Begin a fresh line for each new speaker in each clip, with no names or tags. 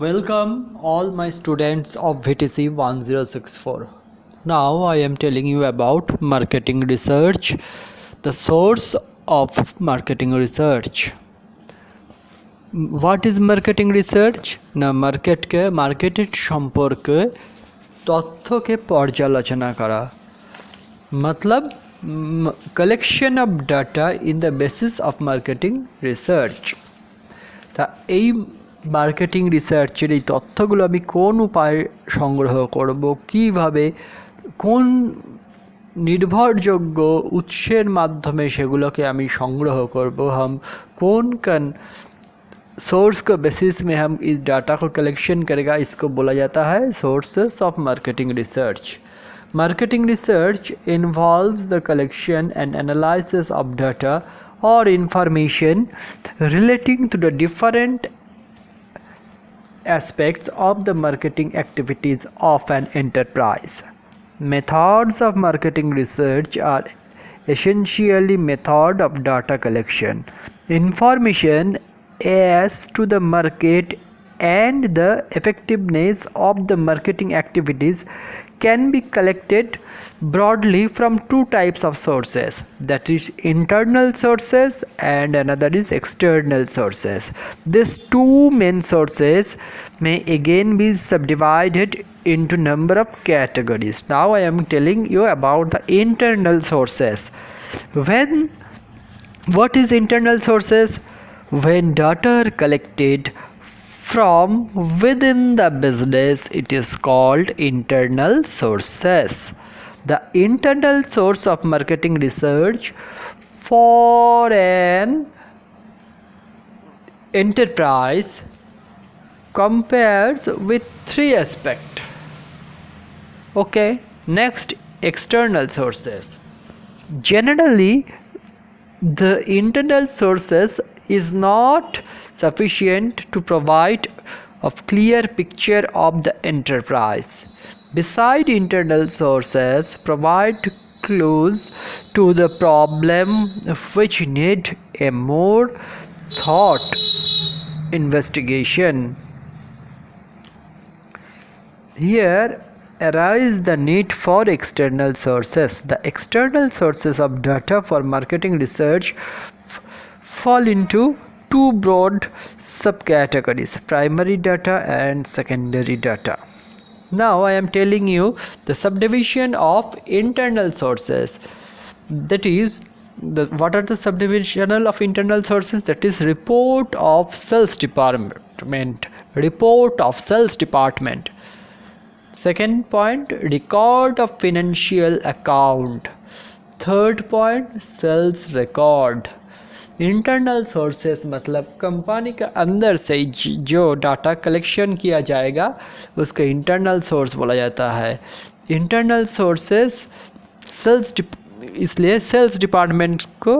Welcome all my students of VTC 1064. Now I am telling you about marketing research, the source of marketing research. What is marketing research? ना marketed সম্পর্কে তথ্যকে পর্যালোচনা করা मतलब collection of data in the basis of marketing research. তা এই marketing রিসার্চের এই তথ্যগুলো আমি কোন উপায়ে সংগ্রহ করব, কিভাবে, কোন নির্ভরযোগ্য উৎসের মাধ্যমে সেগুলোকে আমি সংগ্রহ करब, हम कौन सोर्स को बेसिस में हम इस डाटा को कलेक्शन करेगा, इसको बोला जाता है sources of marketing research. Marketing research involves the collection and analysis of data or information relating to the different aspects of the marketing activities of an enterprise. Methods of marketing research are essentially method of data collection. Information as to the market and the effectiveness of the marketing activities can be collected broadly from two types of sources, that is internal sources and another is external sources. These two main sources may again be subdivided into number of categories. Now I am telling you about the internal sources. What is internal sources? When data are collected from within the business, it is called internal sources. The internal source of marketing research for an enterprise compares with three aspects. Okay, next, external sources. Generally, the internal sources is not sufficient to provide a clear picture of the enterprise. Besides, internal sources provide clues to the problem which need a more thought investigation. Here arises the need for external sources. The external sources of data for marketing research fall into two broad subcategories: primary data and secondary data. Now I am telling you the subdivision of internal sources. That is, what are the subdivision of internal sources? That is report of sales department. Report of sales department. Second point, record of financial account. Third point, sales record. Internal sources मतलब company के अंदर से जो data collection किया जाएगा उसको internal source बोला जाता है. इंटरनल सोर्सेस इसलिए सेल्स डिपार्टमेंट को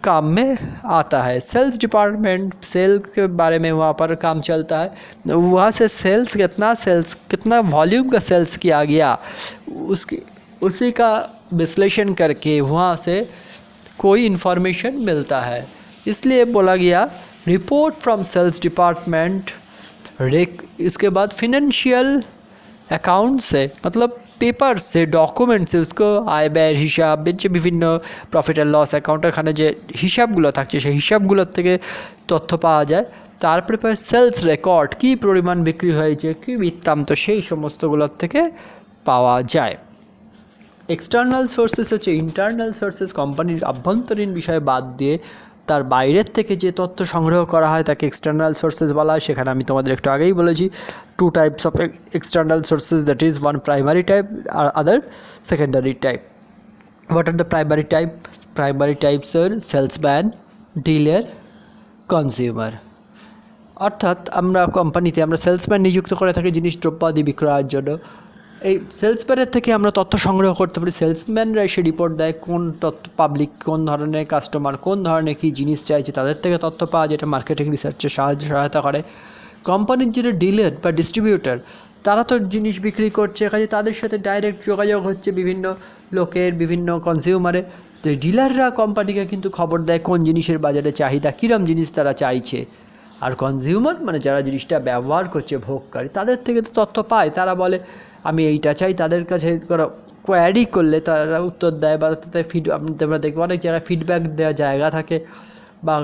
काम में आता है. सेल्स डिपार्टमेंट सेल के बारे में वहाँ पर काम चलता है. वहाँ से सेल्स कितना वॉल्यूम का सेल्स किया गया उसी का विश्लेषण करके वहाँ से कोई इन्फॉर्मेशन मिलता है. इसलिए बोला गया रिपोर्ट फ्रॉम सेल्स डिपार्टमेंट. इसके बाद फिनेंशियल अकाउंट से मतलब पेपर से डॉक्यूमेंट से उसको आय ব্যয়ের হিসাব যে বিভিন্ন প্রফিট অ্যান্ড লস অ্যাকাউন্ট এখানে যে হিসাবগুলো থাকছে সেই হিসাবগুলো থেকে তথ্য পাওয়া যায়. তারপরে সেলস রেকর্ড কী পরিমাণ বিক্রি হয়েছে কী বৃত্তান্ত সেই সমস্তগুলোর থেকে পাওয়া যায়. এক্সটার্নাল সোর্সেস হচ্ছে ইন্টারনাল সোর্সেস, কোম্পানির আভ্যন্তরীণ বিষয় বাদ দিয়ে তার বাইরের থেকে যে তথ্য সংগ্রহ করা হয় তাকে এক্সটার্নাল সোর্সেস বলা হয়. সেখানে আমি তোমাদের একটু আগেই বলেছি two types of external sources, that is one primary type আর other secondary type. What are the primary type? Primary types are salesman, dealer, consumer. অর্থাৎ আমরা কোম্পানিতে আমরা সেলসম্যান নিযুক্ত করে থাকি জিনিস দ্রব্যাদি বিক্রয়ের জন্য. এই সেলসম্যানের থেকে আমরা তথ্য সংগ্রহ করতে পারি. সেলসম্যানরা এসে রিপোর্ট দেয় কোন তথ্য পাবলিক, কোন ধরনের কাস্টমার, কোন ধরনের কী জিনিস চাইছে, তাদের থেকে তথ্য পাওয়া যেটা মার্কেটিং রিসার্চের সহায়তা করে. কোম্পানির যেটা ডিলার বা ডিস্ট্রিবিউটার তারা তো জিনিস বিক্রি করছে, কাজে তাদের সাথে ডাইরেক্ট যোগাযোগ হচ্ছে বিভিন্ন লোকের, বিভিন্ন কনজিউমারের. তো ডিলাররা কোম্পানিকে কিন্তু খবর দেয় কোন জিনিসের বাজারে চাহিদা, কীরকম জিনিস তারা চাইছে. আর কনজিউমার মানে যারা জিনিসটা ব্যবহার করছে, ভোগকারী, তাদের থেকে তো তথ্য পায়। তারা বলে আমি এইটা চাই, তাদের কাছে কোয়ারি করলে তারা উত্তর দেয়, বা তাদের তোমরা দেখবে অনেক জায়গায় ফিডব্যাক দেওয়ার জায়গা থাকে বা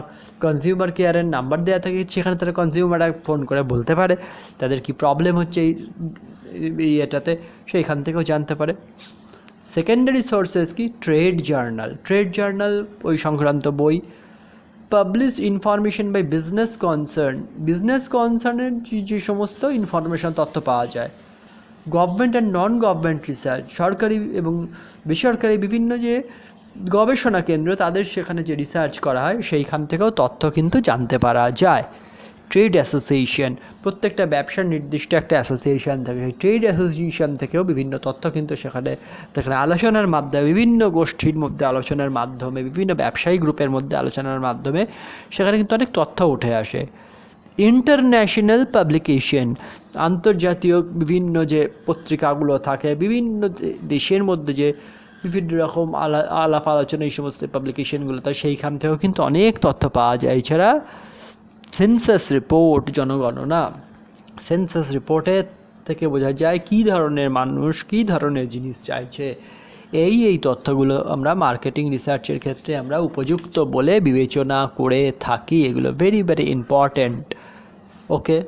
কনজিউমার কেয়ারের নাম্বার দেওয়া থাকে, সেখানে তারা কনজিউমাররা ফোন করে বলতে পারে তাদের কি প্রবলেম হচ্ছে এই এটাতে, সেইখান থেকেও জানতে পারে। সেকেন্ডারি সোর্সেস কি? ট্রেড জার্নাল ওই সংক্রান্ত বই, পাবলিশ ইনফরমেশন বাই বিজনেস কনসার্নের যে সমস্ত ইনফরমেশন তথ্য পাওয়া যায়, government and non government research, সরকারি এবং বেসরকারি বিভিন্ন যে গবেষণা কেন্দ্র তাদের সেখানে যে রিসার্চ করা হয় সেইখান থেকেও তথ্য কিন্তু জানতে পারা যায়। ট্রেড অ্যাসোসিয়েশন, প্রত্যেকটা ব্যবসার নির্দিষ্ট একটা অ্যাসোসিয়েশন থাকে, সেই ট্রেড অ্যাসোসিয়েশন থেকেও বিভিন্ন তথ্য কিন্তু সেখানে আলোচনার মাধ্যমে, বিভিন্ন গোষ্ঠীর মধ্যে আলোচনার মাধ্যমে, বিভিন্ন ব্যবসায়ী গ্রুপের মধ্যে আলোচনার মাধ্যমে সেখানে কিন্তু অনেক তথ্য উঠে আসে। ইন্টারন্যাশনাল পাবলিকেশন, আন্তর্জাতীয় বিভিন্ন যে পত্রিকাগুলো থাকে, বিভিন্ন দেশের মধ্যে যে বিভিন্ন রকম আলাপ আলোচনা, এই সমস্ত পাবলিকেশনগুলো থাকে, সেইখান থেকেও কিন্তু অনেক তথ্য পাওয়া যায়। এছাড়া সেন্সাস রিপোর্ট, জনগণনা, সেন্সাস রিপোর্টের থেকে বোঝা যায় কী ধরনের মানুষ কী ধরনের জিনিস চাইছে। এই তথ্যগুলো আমরা মার্কেটিং রিসার্চের ক্ষেত্রে আমরা উপযুক্ত বলে বিবেচনা করে থাকি। এগুলো ভেরি ভেরি ইম্পর্ট্যান্ট। ওকে।